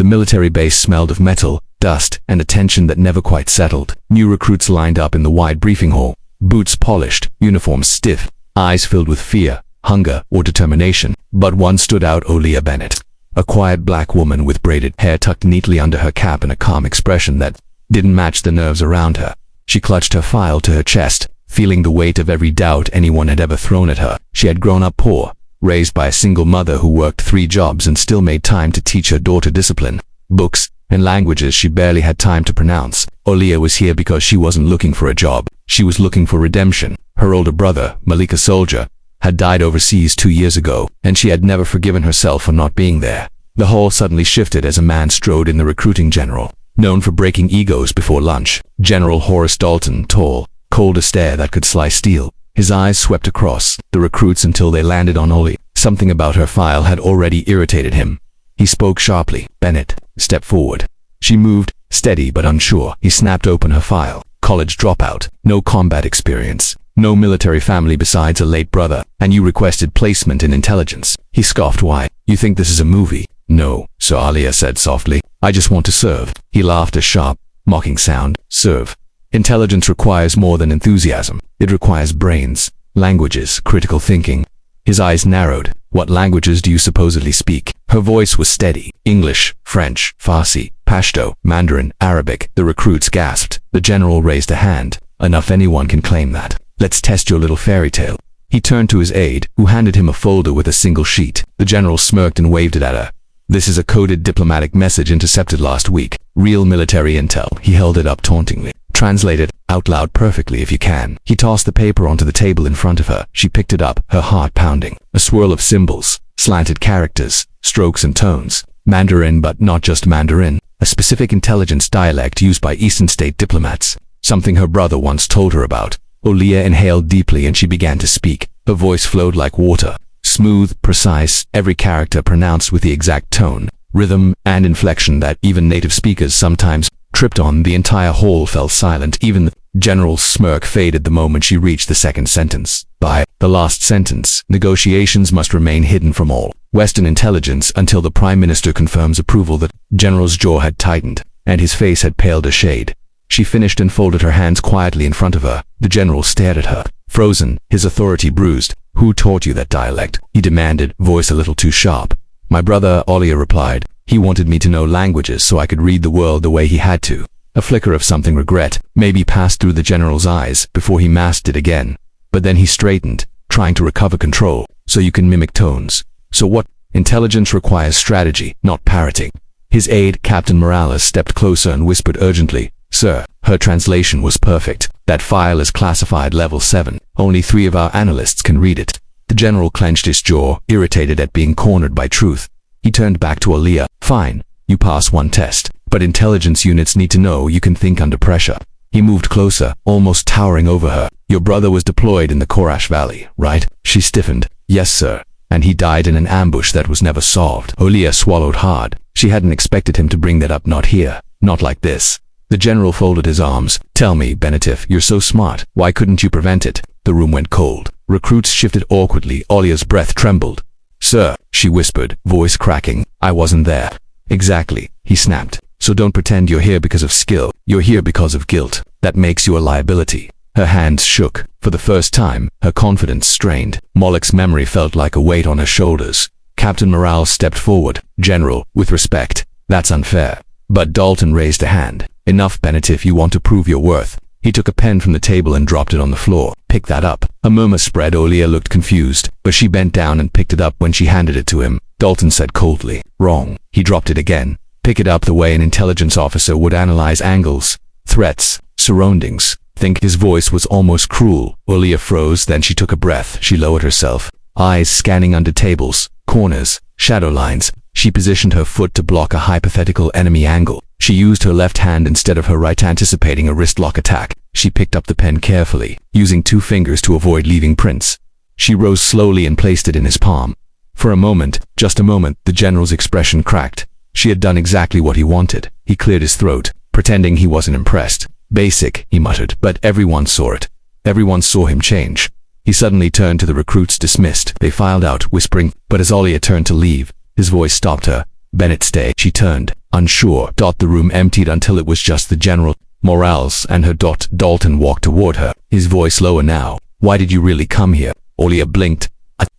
The military base smelled of metal, dust, and a tension that never quite settled. New recruits lined up in the wide briefing hall, boots polished, uniforms stiff, eyes filled with fear, hunger, or determination. But one stood out: Olia Bennett. A quiet black woman with braided hair tucked neatly under her cap and a calm expression that didn't match the nerves around her. She clutched her file to her chest, feeling the weight of every doubt anyone had ever thrown at her. She had grown up poor, raised by a single mother who worked 3 jobs and still made time to teach her daughter discipline, books, and languages she barely had time to pronounce. Olia was here because she wasn't looking for a job. She was looking for redemption. Her older brother, Malik, a soldier, had died overseas 2 years ago, and she had never forgiven herself for not being there. The hall suddenly shifted as a man strode in. The recruiting general, known for breaking egos before lunch. General Horace Dalton, tall, cold, a stare that could slice steel. His eyes swept across the recruits until they landed on Olia. Something about her file had already irritated him. He spoke sharply. "Bennett, step forward." She moved, steady but unsure. He snapped open her file. College dropout, no combat experience, no military family besides a late brother, and you requested placement in intelligence. He scoffed. "Why? You think this is a movie?" "No," so Olia said softly. "I just want to serve." He laughed, a sharp, mocking sound. "Serve. Intelligence requires more than enthusiasm. It requires brains, languages, critical thinking." His eyes narrowed. "What languages do you supposedly speak?" Her voice was steady. "English, French, Farsi, Pashto, Mandarin, Arabic." The recruits gasped. The general raised a hand. "Enough, anyone can claim that. Let's test your little fairy tale." He turned to his aide, who handed him a folder with a single sheet. The general smirked and waved it at her. "This is a coded diplomatic message intercepted last week. Real military intel." He held it up tauntingly. "Translate it out loud perfectly if you can." He tossed the paper onto the table in front of her. She picked it up, her heart pounding. A swirl of symbols, slanted characters, strokes and tones. Mandarin, but not just Mandarin. A specific intelligence dialect used by Eastern state diplomats. Something her brother once told her about. Olia inhaled deeply and she began to speak. Her voice flowed like water. Smooth, precise, every character pronounced with the exact tone, rhythm, and inflection that even native speakers sometimes tripped on. The entire hall fell silent. Even the general's smirk faded the moment she reached the second sentence. By the last sentence, negotiations must remain hidden from all Western intelligence until the Prime Minister confirms approval. The general's jaw had tightened, and his face had paled a shade. She finished and folded her hands quietly in front of her. The general stared at her, frozen, his authority bruised. "Who taught you that dialect?" he demanded, voice a little too sharp. "My brother," Olia replied. "He wanted me to know languages so I could read the world the way he had to." A flicker of something regret maybe passed through the general's eyes before he masked it again. But then he straightened, trying to recover control. "So you can mimic tones. So what? Intelligence requires strategy, not parroting." His aide, Captain Morales, stepped closer and whispered urgently, "Sir." Her translation was perfect. "That file is classified level 7. Only 3 of our analysts can read it." The general clenched his jaw, irritated at being cornered by truth. He turned back to Olia. "Fine, you pass 1 test, but intelligence units need to know you can think under pressure." He moved closer, almost towering over her. "Your brother was deployed in the Korash Valley, right?" She stiffened. "Yes, sir. And he died in an ambush that was never solved." Olia swallowed hard. She hadn't expected him to bring that up. Not here. Not like this. The general folded his arms. "Tell me, Bennett, if you're so smart, why couldn't you prevent it?" The room went cold. Recruits shifted awkwardly. Olia's breath trembled. "Sir," she whispered, voice cracking, "I wasn't there." "Exactly," he snapped. "So don't pretend you're here because of skill. You're here because of guilt. That makes you a liability." Her hands shook. For the first time, her confidence strained. Moloch's memory felt like a weight on her shoulders. Captain Morales stepped forward. "General, with respect, that's unfair." But Dalton raised a hand. "Enough, Bennett, if you want to prove your worth." He took a pen from the table and dropped it on the floor. "Pick that up." A murmur spread. Olia looked confused, but she bent down and picked it up when she handed it to him. Dalton said coldly, "Wrong." He dropped it again. "Pick it up the way an intelligence officer would analyze angles, threats, surroundings. Think." His voice was almost cruel. Olia froze, then she took a breath. She lowered herself, eyes scanning under tables, corners, shadow lines. She positioned her foot to block a hypothetical enemy angle. She used her left hand instead of her right, anticipating a wrist lock attack. She picked up the pen carefully, using 2 fingers to avoid leaving prints. She rose slowly and placed it in his palm. For a moment, just a moment, the general's expression cracked. She had done exactly what he wanted. He cleared his throat, pretending he wasn't impressed. "Basic," he muttered, but everyone saw it. Everyone saw him change. He suddenly turned to the recruits. "Dismissed." They filed out, whispering, but as Olia turned to leave, his voice stopped her. Bennett, stay. She turned, unsure. The room emptied until it was just the General, Morales, and her. Dalton walked toward her, his voice lower now. Why did you really come here? Olia blinked.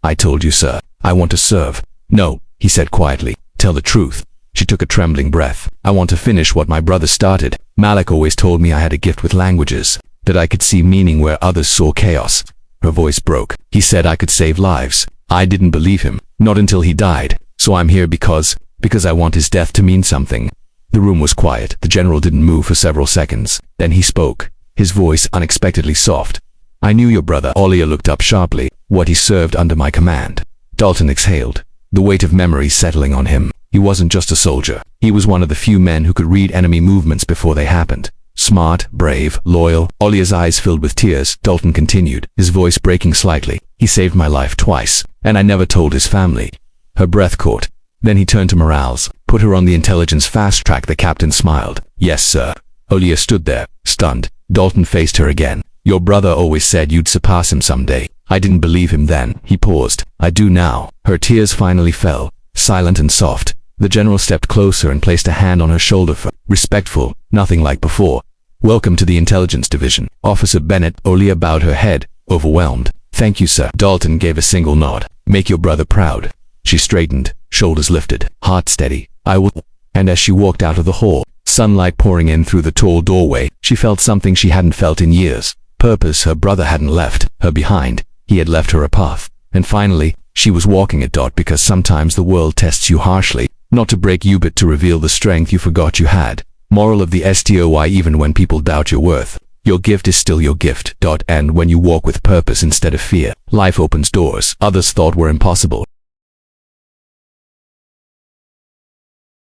I told you, sir. I want to serve. No, he said quietly. Tell the truth. She took a trembling breath. I want to finish what my brother started. Malik always told me I had a gift with languages, that I could see meaning where others saw chaos. Her voice broke. He said I could save lives. I didn't believe him, not until he died. So I'm here because I want his death to mean something. The room was quiet. The General didn't move for several seconds. Then he spoke, his voice unexpectedly soft. I knew your brother. Olia looked up sharply. What he served under my command. Dalton exhaled, the weight of memory settling on him. He wasn't just a soldier. He was one of the few men who could read enemy movements before they happened. Smart, brave, loyal. Olia's eyes filled with tears. Dalton continued, his voice breaking slightly. He saved my life twice, and I never told his family. Her breath caught. Then he turned to Morales. Put her on the intelligence fast track. The captain smiled. Yes, sir. Olia stood there, stunned. Dalton faced her again. Your brother always said you'd surpass him someday. I didn't believe him then. He paused. I do now. Her tears finally fell, silent and soft. The General stepped closer and placed a hand on her shoulder, respectful, nothing like before. Welcome to the Intelligence Division. Officer Bennett. Olia bowed her head, overwhelmed. Thank you, sir. Dalton gave a single nod. Make your brother proud. She straightened, shoulders lifted, heart steady. I will. And as she walked out of the hall, sunlight pouring in through the tall doorway, she felt something she hadn't felt in years. Purpose. Her brother hadn't left her behind. He had left her a path. And finally, she was walking it. Because sometimes the world tests you harshly, not to break you but to reveal the strength you forgot you had. Moral of the story: even when people doubt your worth, your gift is still your gift. And when you walk with purpose instead of fear, life opens doors others thought were impossible.